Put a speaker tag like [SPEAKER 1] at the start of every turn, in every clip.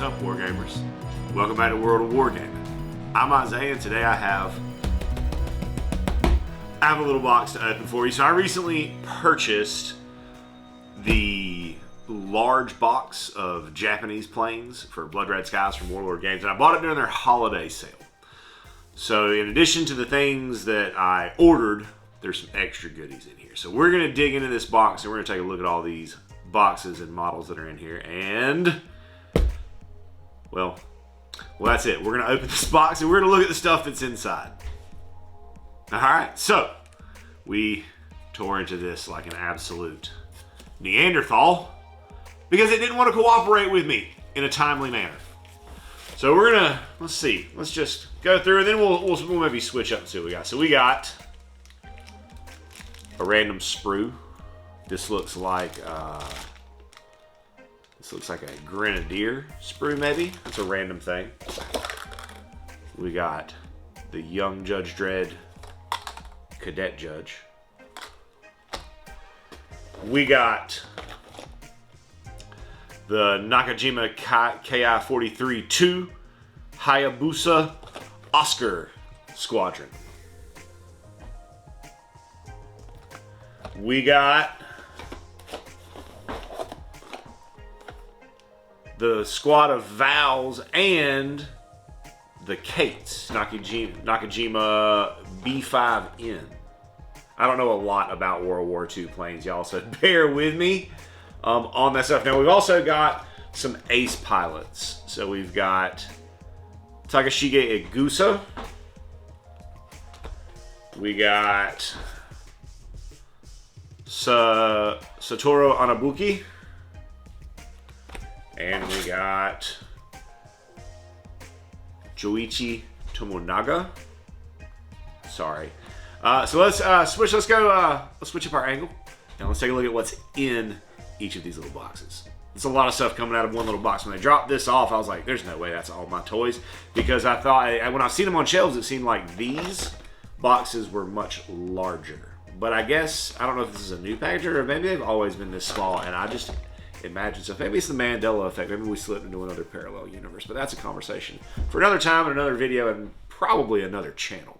[SPEAKER 1] What's up, Wargamers? Welcome back to World of Wargaming. I'm Isaiah, and today I have a little box to open for you. So I recently purchased the large box of Japanese planes for Blood Red Skies from Warlord Games, and I bought it during their holiday sale. So in addition to the things that I ordered, there's some extra goodies in here. So we're going to dig into this box, and we're going to take a look at all these boxes and models that are in here, and well, that's it. We're going to open this box and we're going to look at the stuff that's inside. Alright, so we tore into this like an absolute Neanderthal because it didn't want to cooperate with me in a timely manner. So we're going to, let's see, let's just go through and then we'll maybe switch up and see what we got. So we got a random sprue. This looks like a grenadier sprue, maybe. That's a random thing. We got the young Judge Dredd cadet judge. We got the Nakajima KI-43-2 Hayabusa Oscar Squadron. We got the squad of Vals and the Kates, Nakajima B5N. I don't know a lot about World War II planes, y'all, so bear with me on that stuff. Now, we've also got some ace pilots. So we've got Takashige Egusa. We got Satoru Anabuki. And we got Joichi Tomonaga. Sorry. So let's switch. Let's switch up our angle, and let's take a look at what's in each of these little boxes. There's a lot of stuff coming out of one little box. When they dropped this off, I was like, "There's no way that's all my toys," because I thought when I've seen them on shelves, it seemed like these boxes were much larger. But I guess I don't know if this is a new packager or maybe they've always been this small, and I just imagine so. Maybe it's the Mandela effect. Maybe we slipped into another parallel universe. But that's a conversation for another time and another video and probably another channel.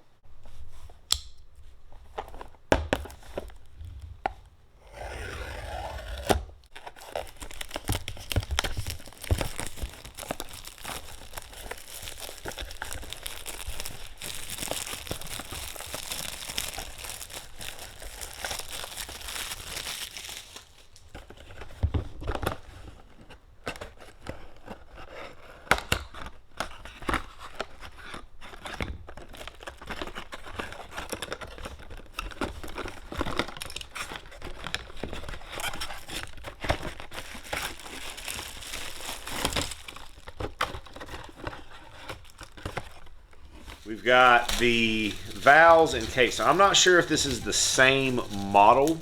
[SPEAKER 1] We've got the Vals and Kates. Now, I'm not sure if this is the same model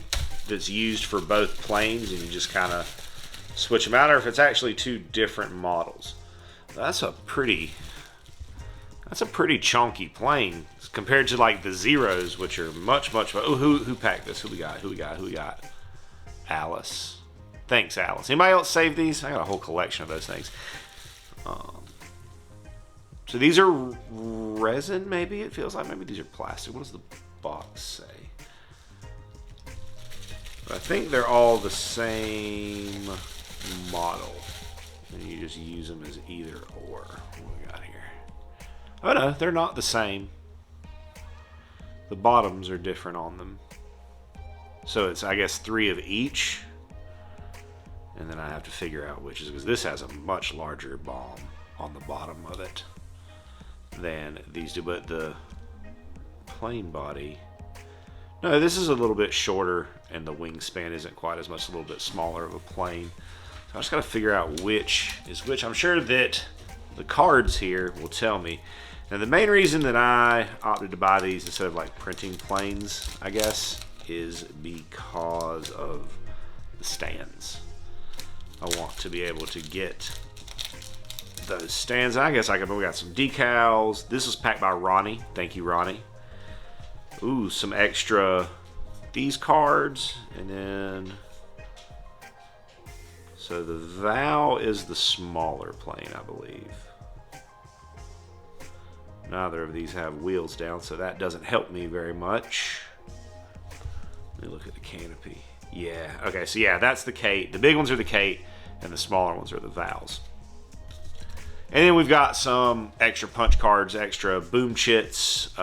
[SPEAKER 1] that's used for both planes and you just kind of switch them out, or if it's actually two different models. That's a pretty chunky plane compared to like the Zeros, which are much. Oh, who packed this? Who we got? Alice. Thanks, Alice. Anybody else save these? I got a whole collection of those things. So these are resin, maybe it feels like. Maybe these are plastic. What does the box say? But I think they're all the same model. And you just use them as either or. What do we got here? Oh no, they're not the same. The bottoms are different on them. So it's, I guess, 3 of each. And then I have to figure out which is, because this has a much larger bomb on the bottom of it than these do, but the plane body, no, this is a little bit shorter and the wingspan isn't quite as much, a little bit smaller of a plane. So I just got to figure out which is which. I'm sure that the cards here will tell me. Now the main reason that I opted to buy these instead of like printing planes, I guess, is because of the stands. I want to be able to get those stands. I guess we got some decals. This was packed by Ronnie. Thank you, Ronnie. Ooh, some extra these cards, and then So the Val is the smaller plane, I believe. Neither of these have wheels down, so that doesn't help me very much. Let me look at the canopy. Yeah, okay, so yeah, that's the Kate. The big ones are the Kate, and the smaller ones are the Vals. And then we've got some extra punch cards, extra boom chits,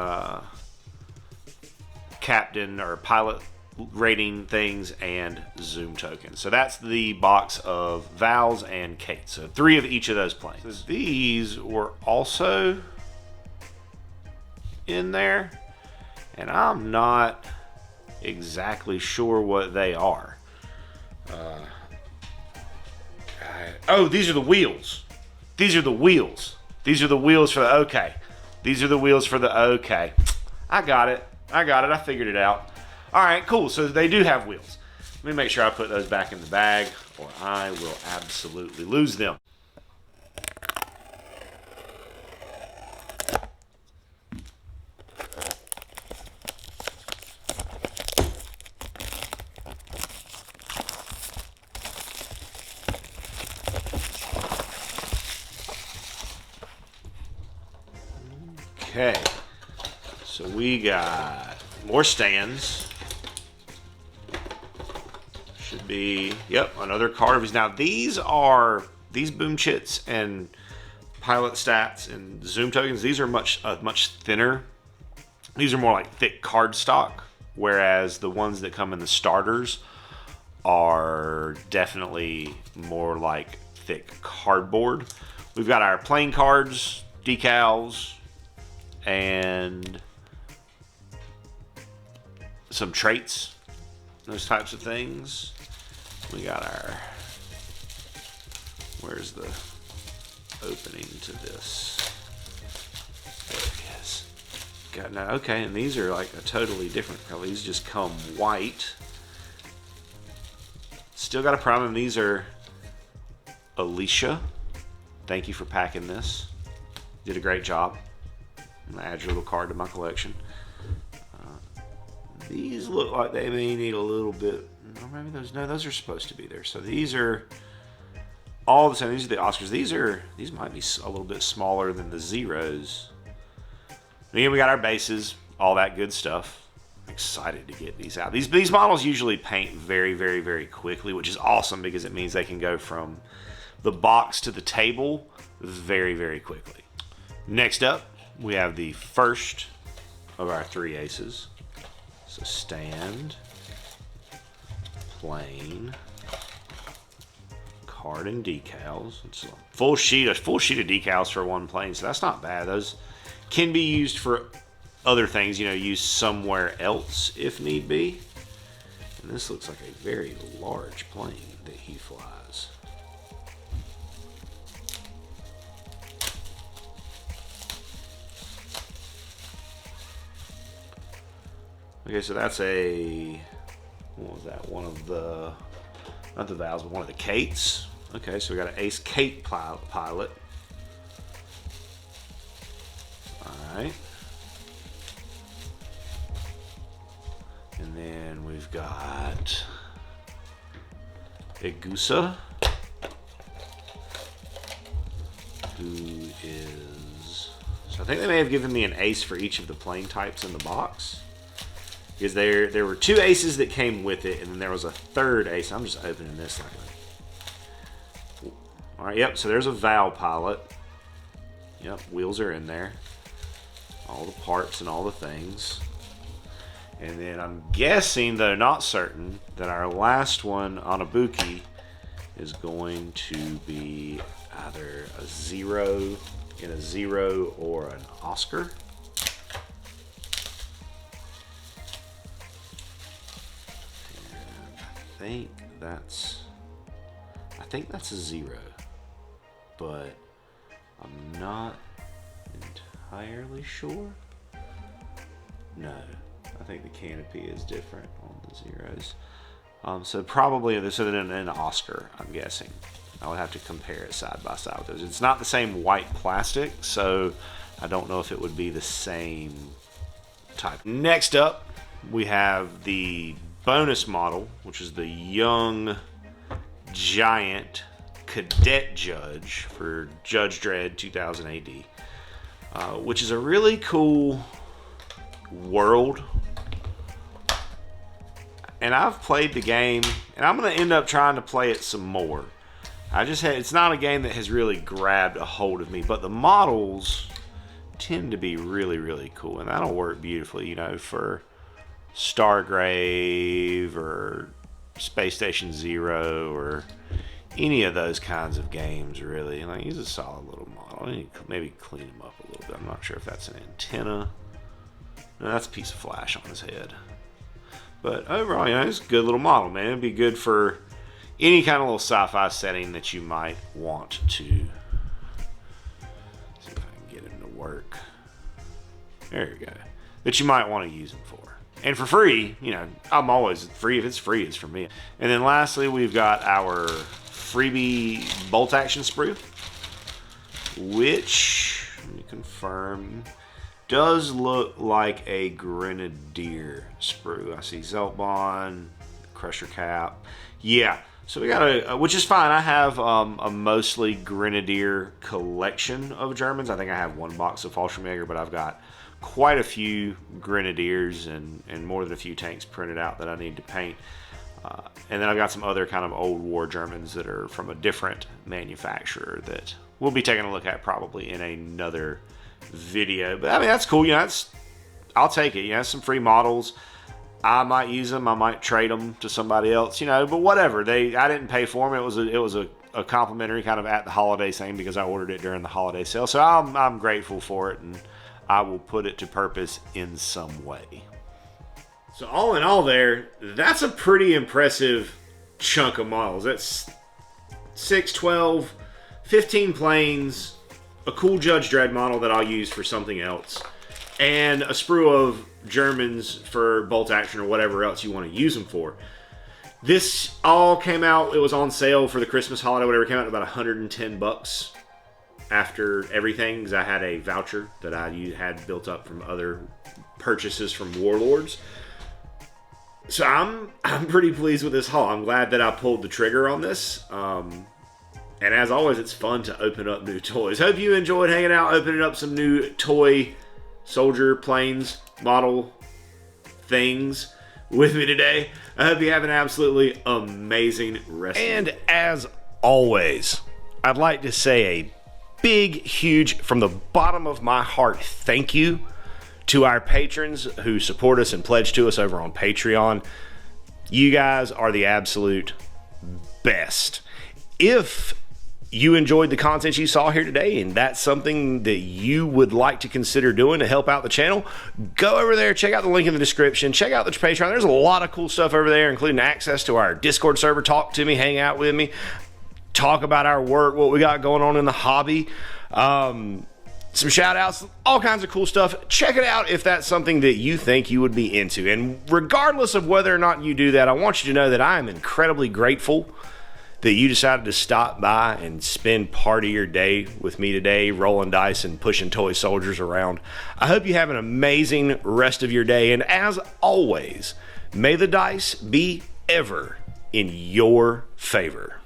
[SPEAKER 1] captain or pilot rating things, and zoom tokens. So that's the box of Vals and Kate. So 3 of each of those planes. So these were also in there, and I'm not exactly sure what they are. Oh, these are the wheels. These are the wheels. These are the wheels for the OK. These are the wheels for the OK. I got it. I figured it out. All right, cool. So they do have wheels. Let me make sure I put those back in the bag, or I will absolutely lose them. Okay, so we got more stands. Should be, yep, another card of these. Now these boom chits and pilot stats and zoom tokens. These are much thinner. These are more like thick card stock, whereas the ones that come in the starters are definitely more like thick cardboard. We've got our playing cards, decals, and some traits, those types of things. We got our, where's the opening to this? There it is. Got now, okay, and these are like a totally different color. These just come white. Still got a problem. These are Alicia. Thank you for packing this. Did a great job. I'm gonna add your little card to my collection. These look like they may need a little bit. Or maybe those are supposed to be there. So these are all the same. These are the Oscars. These might be a little bit smaller than the Zeros. Again, we got our bases, all that good stuff. I'm excited to get these out. These models usually paint very, very, very quickly, which is awesome because it means they can go from the box to the table very, very quickly. Next up, we have the first of our 3 aces. So stand, plane, card, and decals. It's a full sheet of decals for one plane, so that's not bad. Those can be used for other things, used somewhere else if need be. And this looks like a very large plane that he flies. Okay, so that's what was that? One of the, not the Vals, but one of the Kates. Okay, so we got an Ace Kate pilot. All right. And then we've got Igusa, who is, so I think they may have given me an ace for each of the plane types in the box. Because there were 2 aces that came with it, and then there was a 3rd ace. I'm just opening this like that. All right, yep, so there's a Val pilot. Yep, wheels are in there. All the parts and all the things. And then I'm guessing, though not certain, that our last one on a Buki is going to be either a Zero in a Zero or an Oscar. I think that's a Zero, but I'm not entirely sure. No, I think the canopy is different on the Zeros. So probably this is an Oscar, I'm guessing. I would have to compare it side by side with those. It's not the same white plastic, so I don't know if it would be the same type. Next up, we have the bonus model, which is the young giant cadet judge for Judge Dredd 2000 AD, which is a really cool world. And I've played the game, and I'm going to end up trying to play it some more. It's not a game that has really grabbed a hold of me, but the models tend to be really, really cool, and that'll work beautifully, you know, for Stargrave or Space Station Zero or any of those kinds of games, really. Like, he's a solid little model. I need to maybe clean him up a little bit. I'm not sure if that's an antenna. No, that's a piece of flash on his head. But overall, you know, it's a good little model, man. It'd be good for any kind of little sci-fi setting that you might want to. See if I can get him to work. There you go. That you might want to use him for. And for free, you know, I'm always free. If it's free, it's for me. And then lastly, we've got our freebie bolt action sprue, which, let me confirm, does look like a grenadier sprue. I see Zeltbon, Crusher Cap. Yeah, so we got which is fine. I have a mostly grenadier collection of Germans. I think I have one box of Fallschirmjäger, but I've got quite a few grenadiers and more than a few tanks printed out that I need to paint. And then I've got some other kind of old war Germans that are from a different manufacturer that we'll be taking a look at probably in another video. But I mean, that's cool. You know, I'll take it. You know, some free models. I might use them. I might trade them to somebody else. You know, but whatever. I didn't pay for them. It was a complimentary kind of at the holiday thing because I ordered it during the holiday sale. So I'm grateful for it, and I will put it to purpose in some way. So all in all there, that's a pretty impressive chunk of models. That's 6, 12, 15 planes, a cool Judge Dredd model that I'll use for something else, and a sprue of Germans for bolt action or whatever else you want to use them for. This all came out, it was on sale for the Christmas holiday, whatever, it came out at about $110 after everything, because I had a voucher that I had built up from other purchases from Warlords. So I'm pretty pleased with this haul. I'm glad that I pulled the trigger on this. And as always, it's fun to open up new toys. Hope you enjoyed hanging out, opening up some new toy soldier planes model things with me today. I hope you have an absolutely amazing rest of the day. And as always, I'd like to say a big, huge, from the bottom of my heart, thank you to our patrons who support us and pledge to us over on Patreon. You guys are the absolute best. If you enjoyed the content you saw here today and that's something that you would like to consider doing to help out the channel, go over there, check out the link in the description, check out the Patreon. There's a lot of cool stuff over there, including access to our Discord server, talk to me, hang out with me, talk about our work, what we got going on in the hobby, some shout outs, all kinds of cool stuff. Check it out if that's something that you think you would be into. And regardless of whether or not you do that, I want you to know that I am incredibly grateful that you decided to stop by and spend part of your day with me today, rolling dice and pushing toy soldiers around. I hope you have an amazing rest of your day. And as always, may the dice be ever in your favor.